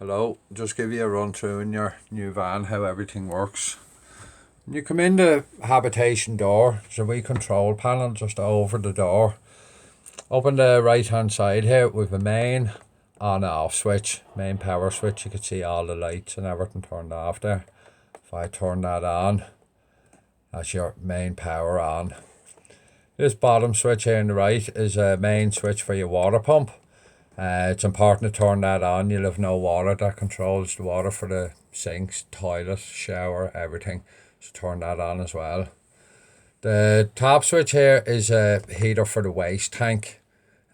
Hello, just give you a run through in your new van how everything works. When you come in the habitation door, there's a wee control panel just over the door. Up on the right hand side here we've a main on off switch, main power switch. You can see all the lights and everything turned off there. If I turn that on, that's your main power on. This bottom switch here on the right is a main switch for your water pump. It's important to turn that on. You'll have no water. That controls the water for the sinks, toilet, shower, everything. So turn that on as well. The top switch here is a heater for the waste tank.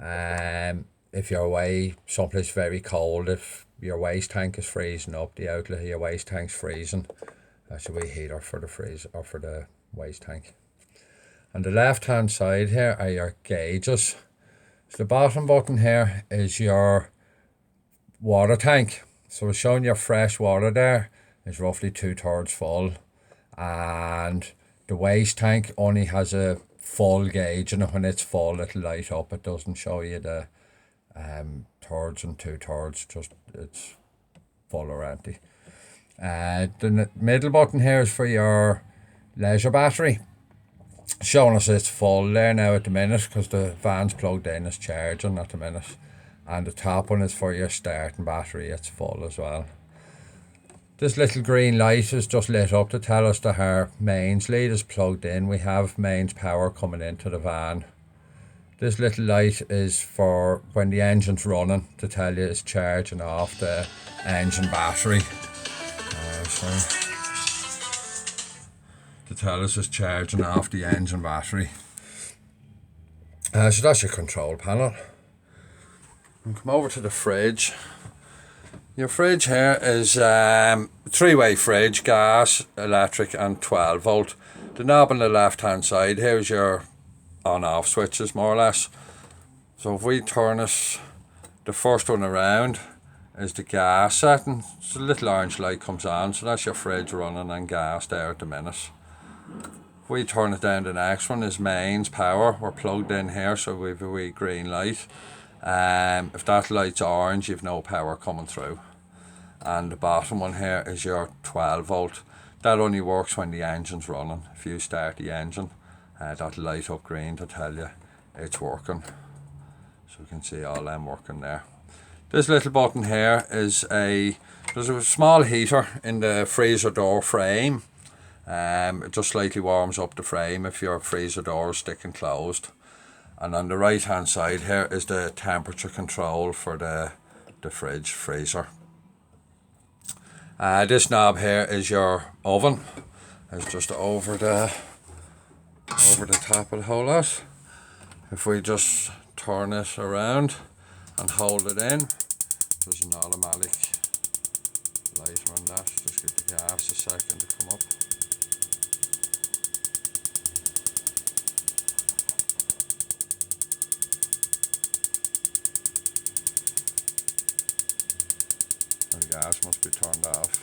If you're away someplace very cold, if your waste tank is freezing up, the outlet of your waste tank's freezing, that's a wee heater for the freezer or for the waste tank. On the left hand side here are your gauges. So the bottom button here is your water tank. So it's showing your fresh water there is roughly 2/3 full, and the waste tank only has a full gauge, and when it's full it'll light up. It doesn't show you the thirds and 2/3, just it's full or empty. The middle button here is for your leisure battery, showing us it's full there now at the minute because the van's plugged in, it's charging at the minute. And the top one is for your starting battery, it's full as well. This little green light is just lit up to tell us that our mains lead is plugged in. We have mains power coming into the van. This little light is for when the engine's running, to tell you it's charging off the engine battery. To tell us it's charging off the engine battery. So that's your control panel. And come over to the fridge. Your fridge here is three-way fridge, gas, electric and 12 volt. The knob on the left hand side here is your on off switches more or less. So if we turn it, the first one around is the gas setting. So the little orange light comes on, so that's your fridge running on gas there at the minute. If we turn it down, the next one is mains power. We're plugged in here, so we've a wee green light. If that light's orange, you've no power coming through. And the bottom one here is your 12 volt. That only works when the engine's running. If you start the engine, that'll light up green to tell you it's working. So you can see all them working there. This little button here is there's a small heater in the freezer door frame. It just slightly warms up the frame if your freezer door is sticking closed. And on the right hand side here is the temperature control for the freezer. This knob here is your oven. It's just over the top of the whole lot. If we just turn it around and hold it in, there's an automatic lighter on that. Just give the gas a second to come up. The gas must be turned off.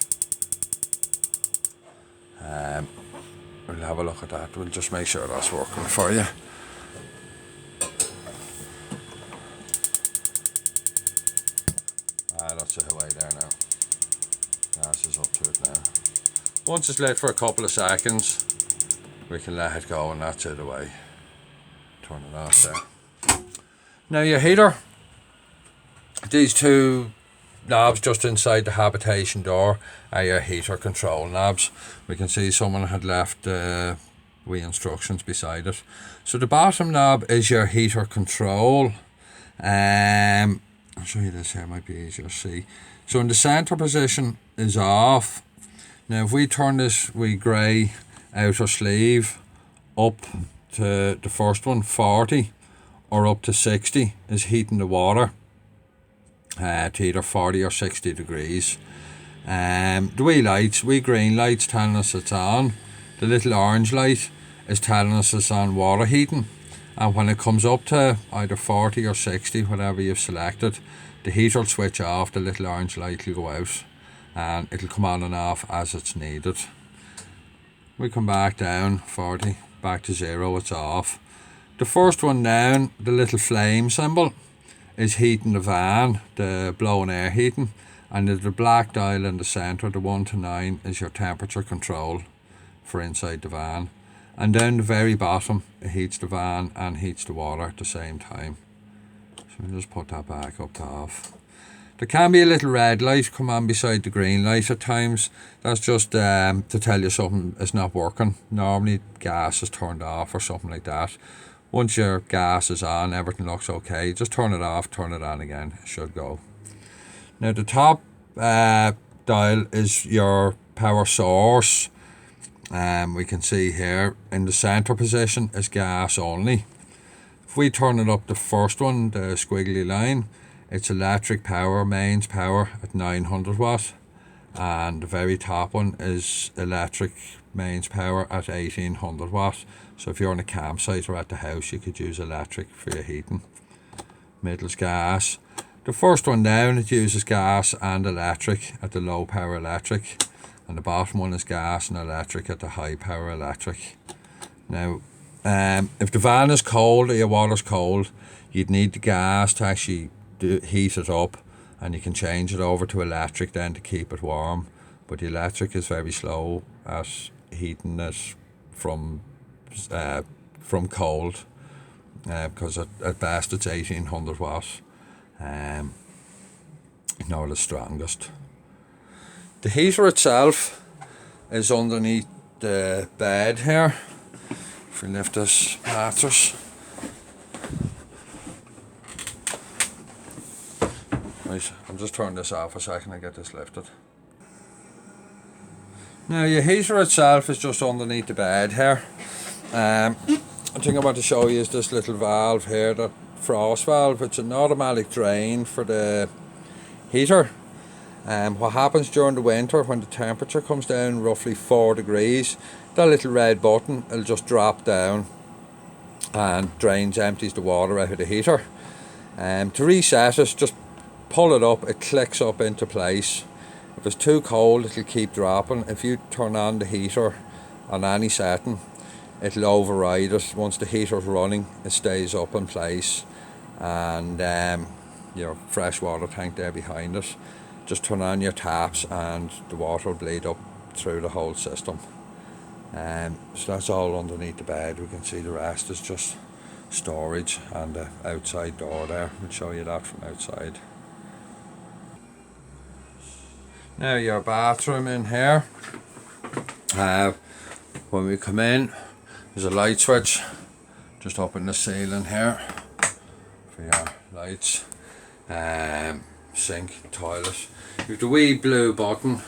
We'll have a look at that. We'll just make sure that's working for you. That's it away there now. Gas is up to it now. Once it's lit for a couple of seconds, we can let it go, and that's it away. Turn it off there. Now your heater, these two knobs just inside the habitation door are your heater control knobs. We can see someone had left wee instructions beside it. So the bottom knob is your heater control. I'll show you this here, it might be easier to see. So in the center position is off. Now if we turn this wee grey outer sleeve up to the first one, 40, or up to 60 is heating the water to either 40 or 60 degrees. The wee lights, wee green lights telling us it's on. The little orange light is telling us it's on water heating. And when it comes up to either 40 or 60, whatever you've selected, the heater will switch off, the little orange light will go out, and it'll come on and off as it's needed. We come back down, 40, back to 0, it's off. The first one down, the little flame symbol, is heating the van, the blown air heating, And the black dial in the centre, the 1 to 9, is your temperature control for inside the van. And down the very bottom, it heats the van and heats the water at the same time. So we'll just put that back up to off. There can be a little red light come on beside the green light at times. That's just to tell you something is not working. Normally gas is turned off or something like that. Once your gas is on, everything looks okay. Just turn it off, turn it on again. It should go. Now the top dial is your power source. We can see here in the center position is gas only. If we turn it up, the first one, the squiggly line, it's electric power, mains power at 900 watt, and the very top one is electric mains power at 1800 watt. So if you're on a campsite or at the house, you could use electric for your heating. Middle's gas. The first one down, it uses gas and electric at the low power electric, and the bottom one is gas and electric at the high power electric. Now if the van is cold or your water's cold, you'd need the gas to actually heat it up, and you can change it over to electric then to keep it warm. But the electric is very slow at heating it from cold, because at best it's 1800 watt. Not the strongest. The heater itself is underneath the bed here. If we lift this mattress, right, I'll just turn this off a second and get this lifted. Now your heater itself is just underneath the bed here. The thing I want to show you is this little valve here, the frost valve. It's an automatic drain for the heater. What happens during the winter when the temperature comes down roughly 4 degrees, that little red button will just drop down and empties the water out of the heater. To reset it, just pull it up, it clicks up into place. If it's too cold, it'll keep dropping. If you turn on the heater on any setting, it'll override it. Once the heater's running, it stays up in place. And your fresh water tank there behind it, just turn on your taps and the water will bleed up through the whole system. So that's all underneath the bed. We can see the rest is just storage and the outside door there. We'll show you that from outside. Now your bathroom in here. When we come in, there's a light switch just up in the ceiling here for your lights. Sink, toilet. You have the wee blue button